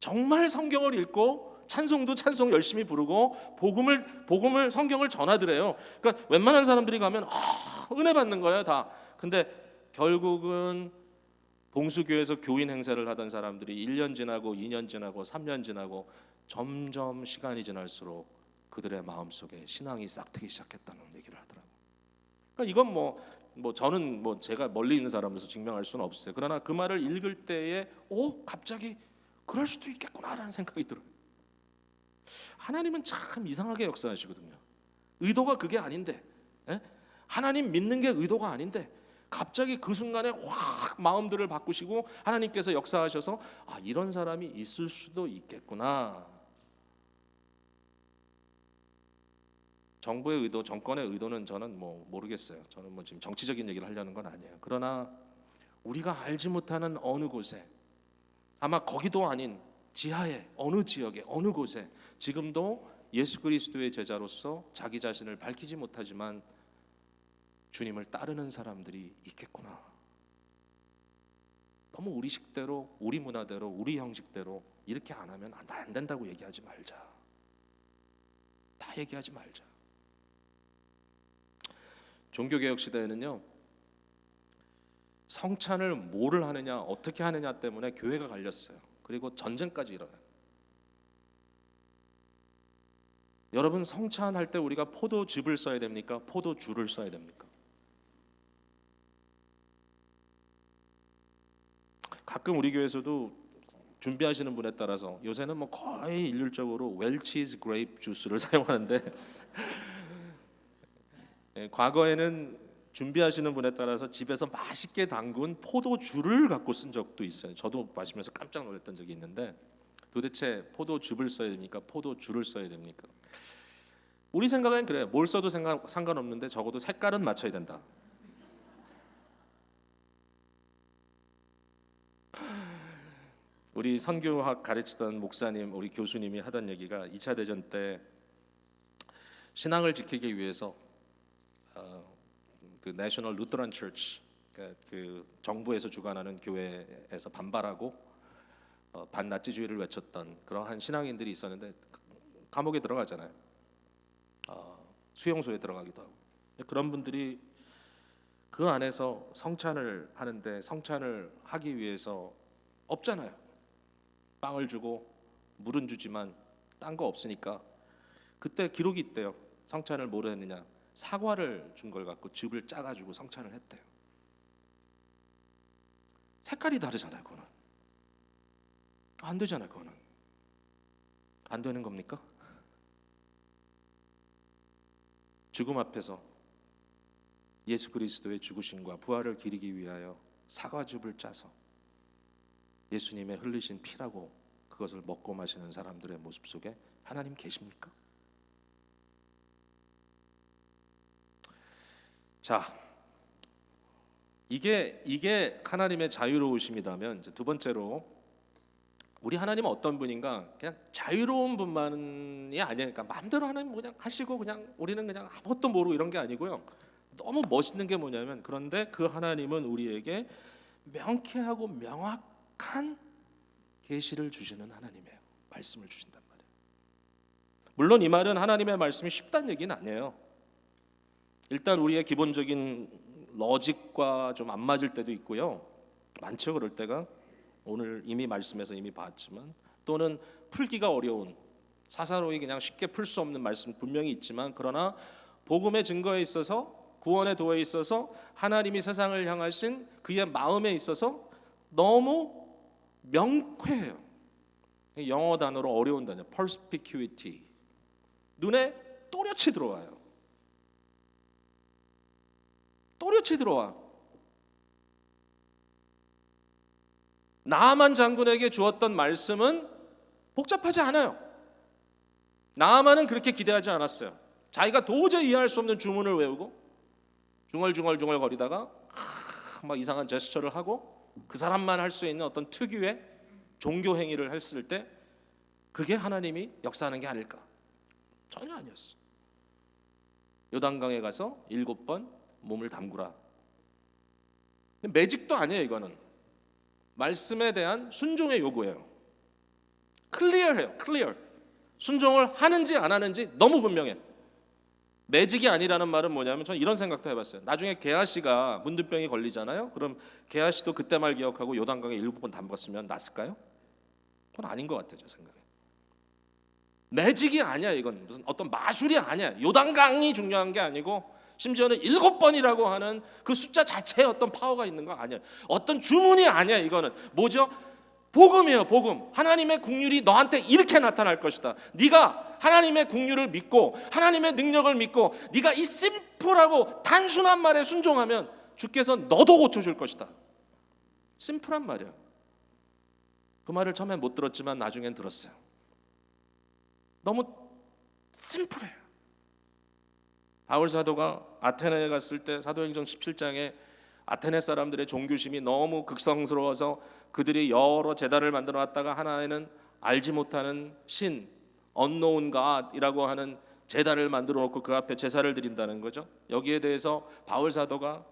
정말 성경을 읽고 찬송도 찬송 열심히 부르고 복음을 성경을 전하더래요. 그러니까 웬만한 사람들이 가면 은혜 받는 거예요 다. 근데 결국은 봉수교회에서 교인 행세를 하던 사람들이 1년 지나고 2년 지나고 3년 지나고 점점 시간이 지날수록 그들의 마음속에 신앙이 싹트기 시작했다는 얘기를 하더라고요. 그러니까 이건 뭐 저는 뭐 제가 멀리 있는 사람으로서 증명할 수는 없어요. 그러나 그 말을 읽을 때에 갑자기 그럴 수도 있겠구나라는 생각이 들어요. 하나님은 참 이상하게 역사하시거든요. 의도가 그게 아닌데, 하나님 믿는 게 의도가 아닌데 갑자기 그 순간에 확 마음들을 바꾸시고 하나님께서 역사하셔서 이런 사람이 있을 수도 있겠구나. 정부의 의도, 정권의 의도는 저는 뭐 모르겠어요. 저는 뭐 지금 정치적인 얘기를 하려는 건 아니에요. 그러나 우리가 알지 못하는 어느 곳에, 아마 거기도 아닌 지하의 어느 지역의 어느 곳에 지금도 예수 그리스도의 제자로서 자기 자신을 밝히지 못하지만 주님을 따르는 사람들이 있겠구나. 너무 우리 식대로, 우리 문화대로, 우리 형식대로 이렇게 안 하면 안 된다고 얘기하지 말자. 다 얘기하지 말자. 종교개혁 시대에는요, 성찬을 뭐를 하느냐 어떻게 하느냐 때문에 교회가 갈렸어요. 그리고 전쟁까지 일어나요. 여러분 성찬할 때 우리가 포도즙을 써야 됩니까? 포도주를 써야 됩니까? 가끔 우리 교회에서도 준비하시는 분에 따라서 요새는 뭐 거의 일률적으로 웰치즈 그레이프 주스를 사용하는데 과거에는 준비하시는 분에 따라서 집에서 맛있게 담근 포도주를 갖고 쓴 적도 있어요. 저도 마시면서 깜짝 놀랐던 적이 있는데 도대체 포도즙을 써야 됩니까? 포도주를 써야 됩니까? 우리 생각엔 그래요. 뭘 써도 상관없는데 적어도 색깔은 맞춰야 된다. 우리 선교학 가르치던 목사님, 우리 교수님이 하던 얘기가 2차 대전 때 신앙을 지키기 위해서 그 내셔널 루터란 처치, 그 정부에서 주관하는 교회에서 반발하고 반나치주의를 외쳤던 그러한 신앙인들이 있었는데 감옥에 들어가잖아요. 수용소에 들어가기도 하고. 그런 분들이 그 안에서 성찬을 하는데 성찬을 하기 위해서 없잖아요. 빵을 주고 물은 주지만 딴 거 없으니까 그때 기록이 있대요. 성찬을 뭐로 했느냐? 사과를 준 걸 갖고 즙을 짜가지고 성찬을 했대요. 색깔이 다르잖아요. 그거는 안 되잖아요. 그거는 안 되는 겁니까? 죽음 앞에서 예수 그리스도의 죽으심과 부활을 기리기 위하여 사과즙을 짜서 예수님의 흘리신 피라고 그것을 먹고 마시는 사람들의 모습 속에 하나님 계십니까? 자, 이게 하나님의 자유로우심이라면 이제 두 번째로 우리 하나님은 어떤 분인가? 그냥 자유로운 분만이 아니니까 그러니까 마음대로 하나님 그냥 하시고 그냥 우리는 그냥 아무것도 모르고 이런 게 아니고요. 너무 멋있는 게 뭐냐면 그런데 그 하나님은 우리에게 명쾌하고 명확한 계시를 주시는 하나님이에요. 말씀을 주신단 말이에요. 물론 이 말은 하나님의 말씀이 쉽다는 얘기는 아니에요. 일단 우리의 기본적인 러직과 좀 안 맞을 때도 있고요. 많죠 그럴 때가. 오늘 이미 말씀에서 이미 봤지만 또는 풀기가 어려운 사사로이 그냥 쉽게 풀 수 없는 말씀 분명히 있지만 그러나 복음의 증거에 있어서 구원의 도에 있어서 하나님이 세상을 향하신 그의 마음에 있어서 너무 명쾌해요. 영어 단어로 어려운 단어 perspicuity. 눈에 또렷이 들어와요. 또렷이 들어와. 나아만 장군에게 주었던 말씀은 복잡하지 않아요. 나아만은 그렇게 기대하지 않았어요. 자기가 도저히 이해할 수 없는 주문을 외우고 중얼중얼 거리다가 막 이상한 제스처를 하고 그 사람만 할 수 있는 어떤 특유의 종교 행위를 했을 때 그게 하나님이 역사하는 게 아닐까? 전혀 아니었어. 요단강에 가서 7번 몸을 담그라. 매직도 아니에요. 이거는 말씀에 대한 순종의 요구예요. 클리어해요. 클리어. 순종을 하는지 안 하는지 너무 분명해. 매직이 아니라는 말은 뭐냐면 저는 이런 생각도 해봤어요. 나중에 게하시가 문둥병이 걸리잖아요. 그럼 게하시도 그때 말 기억하고 요단강에 7번 담갔으면 낫을까요? 그건 아닌 것 같아요. 제 생각에. 매직이 아니야. 이건 무슨 어떤 마술이 아니야. 요단강이 중요한 게 아니고 심지어는 7번이라고 하는 그 숫자 자체에 어떤 파워가 있는 거 아니야. 어떤 주문이 아니야. 이거는 뭐죠? 복음이에요. 복음. 하나님의 국률이 너한테 이렇게 나타날 것이다. 네가 하나님의 국률을 믿고 하나님의 능력을 믿고 네가 이 심플하고 단순한 말에 순종하면 주께서 너도 고쳐줄 것이다. 심플한 말이야. 그 말을 처음엔 못 들었지만 나중엔 들었어요. 너무 심플해요. 바울 사도가 아테네에 갔을 때 사도행전 17장에 아테네 사람들의 종교심이 너무 극성스러워서 그들이 여러 제단을 만들어 놨다가 하나에는 알지 못하는 신 unknown God이라고 하는 제단을 만들어 놓고 그 앞에 제사를 드린다는 거죠. 여기에 대해서 바울 사도가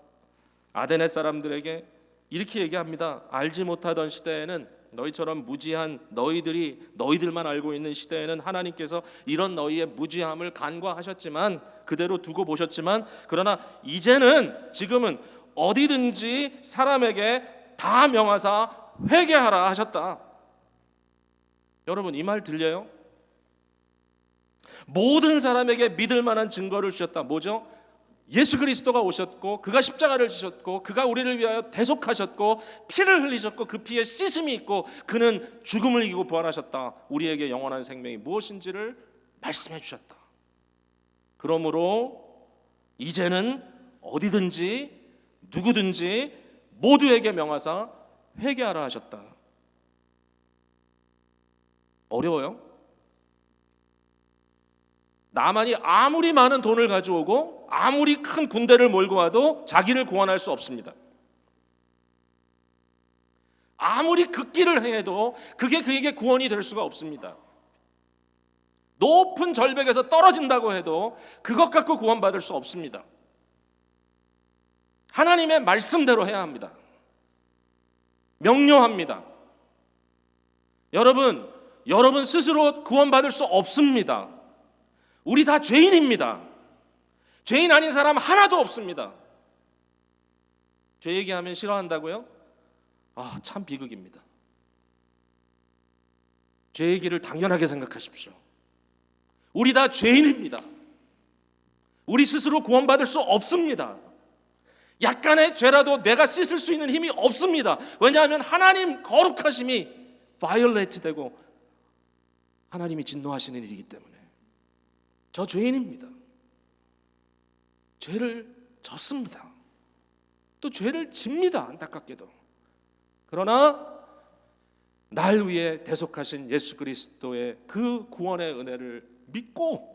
아테네 사람들에게 이렇게 얘기합니다. 알지 못하던 시대에는 너희처럼 무지한 너희들만 알고 있는 시대에는 하나님께서 이런 너희의 무지함을 간과하셨지만 그대로 두고 보셨지만 그러나 이제는 지금은 어디든지 사람에게 다 명하사 회개하라 하셨다. 여러분 이 말 들려요? 모든 사람에게 믿을 만한 증거를 주셨다. 뭐죠? 예수 그리스도가 오셨고 그가 십자가를 지셨고 그가 우리를 위하여 대속하셨고 피를 흘리셨고 그 피에 씻음이 있고 그는 죽음을 이기고 부활하셨다. 우리에게 영원한 생명이 무엇인지를 말씀해 주셨다. 그러므로 이제는 어디든지 누구든지 모두에게 명하사 회개하라 하셨다. 어려워요? 나만이 아무리 많은 돈을 가져오고 아무리 큰 군대를 몰고 와도 자기를 구원할 수 없습니다. 아무리 극기를 행해도 그게 그에게 구원이 될 수가 없습니다. 높은 절벽에서 떨어진다고 해도 그것 갖고 구원받을 수 없습니다. 하나님의 말씀대로 해야 합니다. 명료합니다. 여러분 스스로 구원받을 수 없습니다. 우리 다 죄인입니다. 죄인 아닌 사람 하나도 없습니다. 죄 얘기하면 싫어한다고요? 참 비극입니다. 죄 얘기를 당연하게 생각하십시오. 우리 다 죄인입니다. 우리 스스로 구원받을 수 없습니다. 약간의 죄라도 내가 씻을 수 있는 힘이 없습니다. 왜냐하면 하나님 거룩하심이 바이올레이트 되고 하나님이 진노하시는 일이기 때문에. 저 죄인입니다. 죄를 졌습니다. 또 죄를 집니다. 안타깝게도. 그러나 날 위해 대속하신 예수 그리스도의 그 구원의 은혜를 믿고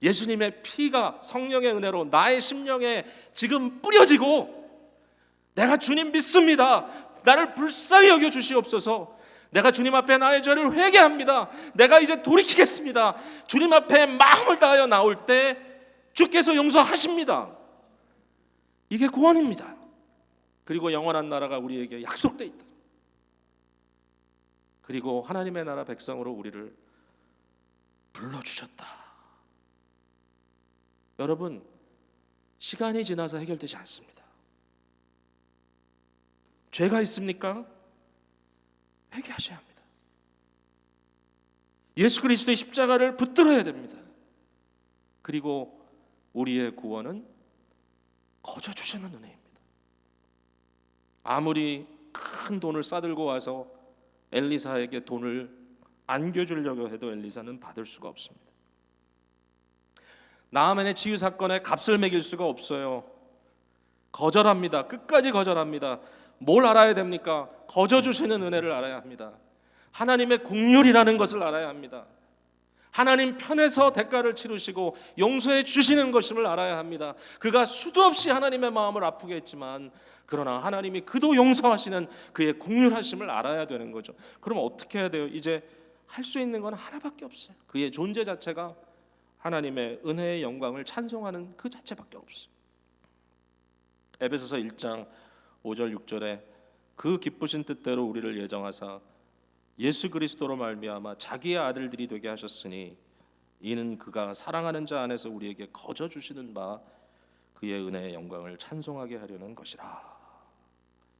예수님의 피가 성령의 은혜로 나의 심령에 지금 뿌려지고 내가 주님 믿습니다. 나를 불쌍히 여겨 주시옵소서. 내가 주님 앞에 나의 죄를 회개합니다. 내가 이제 돌이키겠습니다. 주님 앞에 마음을 다하여 나올 때 주께서 용서하십니다. 이게 구원입니다. 그리고 영원한 나라가 우리에게 약속돼 있다. 그리고 하나님의 나라 백성으로 우리를 불러주셨다. 여러분, 시간이 지나서 해결되지 않습니다. 죄가 있습니까? 회개하셔야 합니다. 예수 그리스도의 십자가를 붙들어야 됩니다. 그리고 우리의 구원은 거저 주시는 은혜입니다. 아무리 큰 돈을 싸들고 와서 엘리사에게 돈을 안겨주려고 해도 엘리사는 받을 수가 없습니다. 나아만의 치유 사건에 값을 매길 수가 없어요. 거절합니다. 끝까지 거절합니다. 뭘 알아야 됩니까? 거저 주시는 은혜를 알아야 합니다. 하나님의 긍휼이라는 것을 알아야 합니다. 하나님 편에서 대가를 치르시고 용서해 주시는 것임을 알아야 합니다. 그가 수도 없이 하나님의 마음을 아프게 했지만 그러나 하나님이 그도 용서하시는 그의 긍휼하심을 알아야 되는 거죠. 그럼 어떻게 해야 돼요? 이제 할 수 있는 건 하나밖에 없어요. 그의 존재 자체가 하나님의 은혜의 영광을 찬송하는 그 자체밖에 없어요. 에베소서 1장 5절 6절에 그 기쁘신 뜻대로 우리를 예정하사 예수 그리스도로 말미암아 자기의 아들들이 되게 하셨으니 이는 그가 사랑하는 자 안에서 우리에게 거저 주시는 바 그의 은혜의 영광을 찬송하게 하려는 것이라.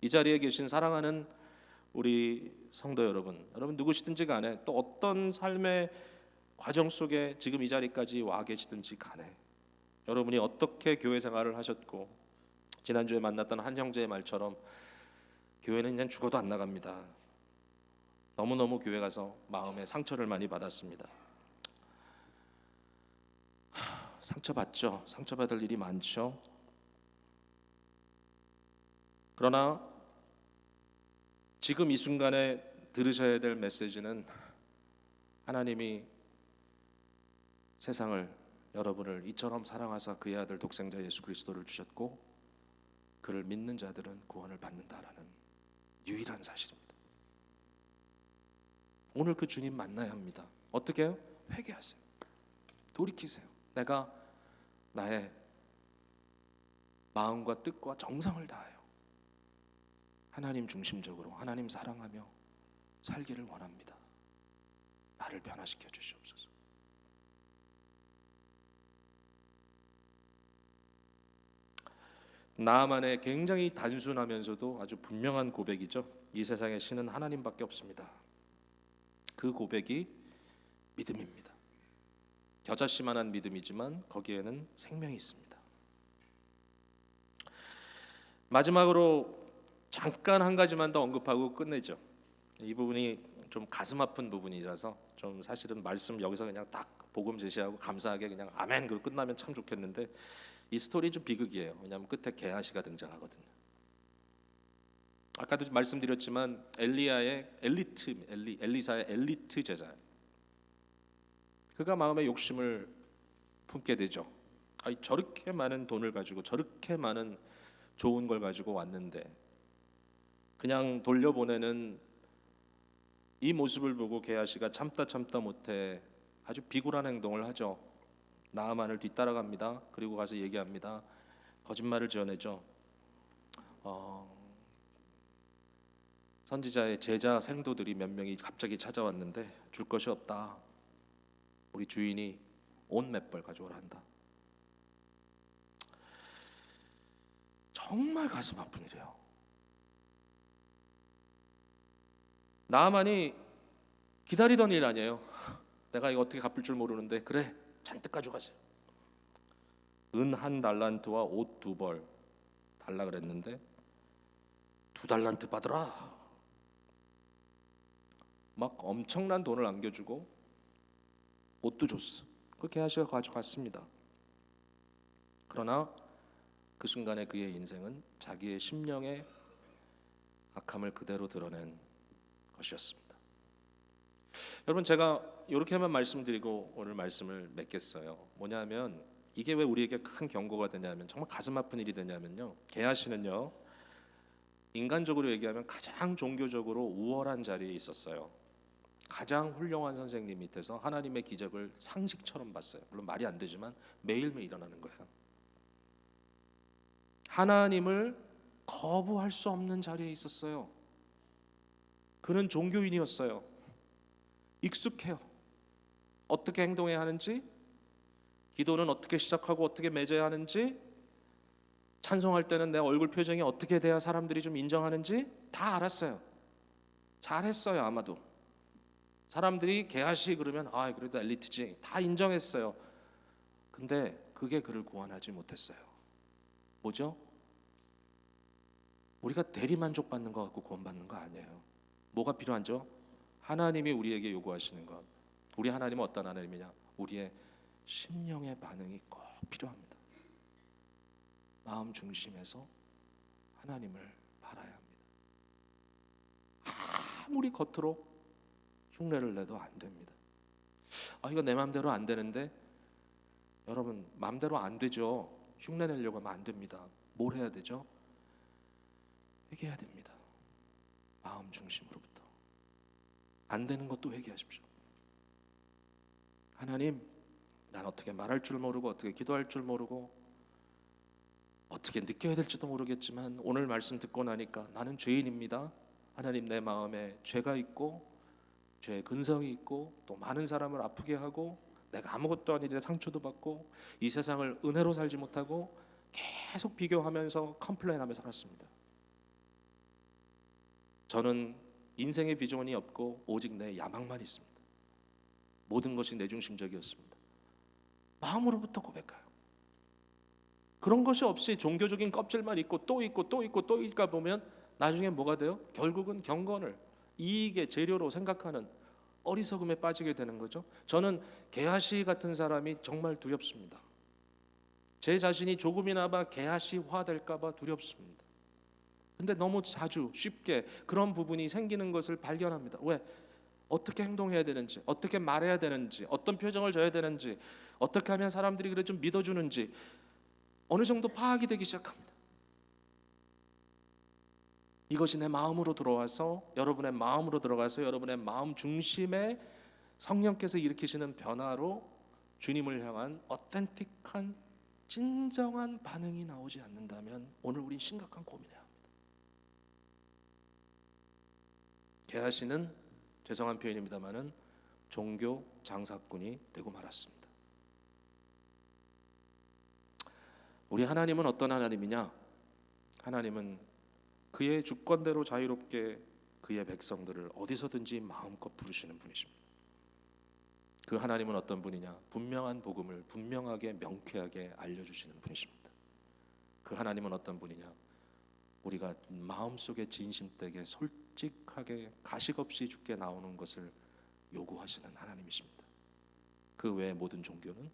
이 자리에 계신 사랑하는 우리 성도 여러분 누구시든지 간에 또 어떤 삶의 과정 속에 지금 이 자리까지 와 계시든지 간에 여러분이 어떻게 교회 생활을 하셨고 지난주에 만났던 한 형제의 말처럼 교회는 그냥 죽어도 안 나갑니다. 너무너무 교회 가서 마음에 상처를 많이 받았습니다. 상처받죠. 상처받을 일이 많죠. 그러나 지금 이 순간에 들으셔야 될 메시지는 하나님이 세상을 여러분을 이처럼 사랑하사 그의 아들 독생자 예수 그리스도를 주셨고 그를 믿는 자들은 구원을 받는다라는 유일한 사실입니다. 오늘 그 주님 만나야 합니다. 어떻게 해요? 회개하세요. 돌이키세요. 내가 나의 마음과 뜻과 정성을 다하여 하나님 중심적으로 하나님 사랑하며 살기를 원합니다. 나를 변화시켜 주시옵소서. 나만의 굉장히 단순하면서도 아주 분명한 고백이죠. 이 세상의 신은 하나님밖에 없습니다. 그 고백이 믿음입니다. 겨자씨만한 믿음이지만 거기에는 생명이 있습니다. 마지막으로 잠깐 한 가지만 더 언급하고 끝내죠. 이 부분이 좀 가슴 아픈 부분이라서 좀 사실은 말씀 여기서 그냥 딱 복음 제시하고 감사하게 그냥 아멘 그리고 끝나면 참 좋겠는데 이 스토리 좀 비극이에요. 왜냐하면 끝에 게하시가 등장하거든요. 아까도 말씀드렸지만 엘리사의 엘리트 제자. 그가 마음의 욕심을 품게 되죠. 저렇게 많은 돈을 가지고 저렇게 많은 좋은 걸 가지고 왔는데 그냥 돌려보내는 이 모습을 보고 게하시가 참다 못해 아주 비굴한 행동을 하죠. 나아만을 뒤따라갑니다. 그리고 가서 얘기합니다. 거짓말을 지어내죠. 선지자의 제자 생도들이 몇 명이 갑자기 찾아왔는데 줄 것이 없다. 우리 주인이 온 맷벌 가져오라 한다. 정말 가슴 아픈 일이에요. 나아만이 기다리던 일 아니에요. 내가 이거 어떻게 갚을 줄 모르는데 그래 잔뜩 가져가세요. 은 1달란트와 옷 2벌 달라 그랬는데 2달란트 받으라. 막 엄청난 돈을 안겨주고 옷도 줬어. 그 게하시가 가져갔습니다. 그러나 그 순간에 그의 인생은 자기의 심령의 악함을 그대로 드러낸 것이었습니다. 여러분, 제가 이렇게만 말씀드리고 오늘 말씀을 맺겠어요. 뭐냐면 이게 왜 우리에게 큰 경고가 되냐면, 정말 가슴 아픈 일이 되냐면요, 게하시는요 인간적으로 얘기하면 가장 종교적으로 우월한 자리에 있었어요. 가장 훌륭한 선생님 밑에서 하나님의 기적을 상식처럼 봤어요. 물론 말이 안 되지만 매일매일 일어나는 거예요. 하나님을 거부할 수 없는 자리에 있었어요. 그는 종교인이었어요. 익숙해요. 어떻게 행동해야 하는지, 기도는 어떻게 시작하고 어떻게 맺어야 하는지, 찬송할 때는 내 얼굴 표정이 어떻게 돼야 사람들이 좀 인정하는지 다 알았어요. 잘했어요. 아마도 사람들이 게하시 그러면 아 그래도 엘리트지 다 인정했어요. 근데 그게 그를 구원하지 못했어요. 뭐죠? 우리가 대리만족 받는 것 같고 구원받는 거 아니에요. 뭐가 필요한죠? 하나님이 우리에게 요구하시는 것. 우리 하나님은 어떤 하나님이냐? 우리의 심령의 반응이 꼭 필요합니다. 마음 중심에서 하나님을 바라야 합니다. 아무리 겉으로 흉내를 내도 안 됩니다. 아 이거 내 마음대로 안 되는데, 여러분 마음대로 안 되죠. 흉내 내려고 하면 안 됩니다. 뭘 해야 되죠? 회개해야 됩니다. 마음 중심으로부터. 안 되는 것도 회개하십시오. 하나님, 난 어떻게 말할 줄 모르고 어떻게 기도할 줄 모르고 어떻게 느껴야 될지도 모르겠지만 오늘 말씀 듣고 나니까 나는 죄인입니다. 하나님, 내 마음에 죄가 있고 죄의 근성이 있고 또 많은 사람을 아프게 하고 내가 아무것도 아닌데 상처도 받고 이 세상을 은혜로 살지 못하고 계속 비교하면서 컴플레인하며 살았습니다. 저는 인생의 비전이 없고 오직 내 야망만 있습니다. 모든 것이 내 중심적이었습니다. 마음으로부터 고백해요. 그런 것이 없이 종교적인 껍질만 있고 또 있고 또 있고 또 있다 보면 나중에 뭐가 돼요? 결국은 경건을 이익의 재료로 생각하는 어리석음에 빠지게 되는 거죠. 저는 게하시 같은 사람이 정말 두렵습니다. 제 자신이 조금이나마 게하시화 될까 봐 두렵습니다. 근데 너무 자주 쉽게 그런 부분이 생기는 것을 발견합니다. 왜? 어떻게 행동해야 되는지, 어떻게 말해야 되는지, 어떤 표정을 져야 되는지, 어떻게 하면 사람들이 그래 좀 믿어주는지 어느 정도 파악이 되기 시작합니다. 이것이 내 마음으로 들어와서 여러분의 마음으로 들어가서 여러분의 마음 중심에 성령께서 일으키시는 변화로 주님을 향한 어텐틱한 진정한 반응이 나오지 않는다면 오늘 우리 심각한 고민해야 합니다. 게하시는 죄송한 표현입니다만은 종교 장사꾼이 되고 말았습니다. 우리 하나님은 어떤 하나님이냐? 하나님은 그의 주권대로 자유롭게 그의 백성들을 어디서든지 마음껏 부르시는 분이십니다. 그 하나님은 어떤 분이냐? 분명한 복음을 분명하게 명쾌하게 알려주시는 분이십니다. 그 하나님은 어떤 분이냐? 우리가 마음속에 진심되게 솔직하게 가식 없이 주께 나오는 것을 요구하시는 하나님이십니다. 그 외의 모든 종교는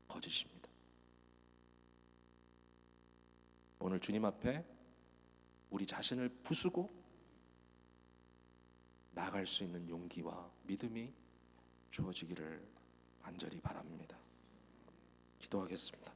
거짓입니다. 오늘 주님 앞에 우리 자신을 부수고 나아갈 수 있는 용기와 믿음이 주어지기를 간절히 바랍니다. 기도하겠습니다.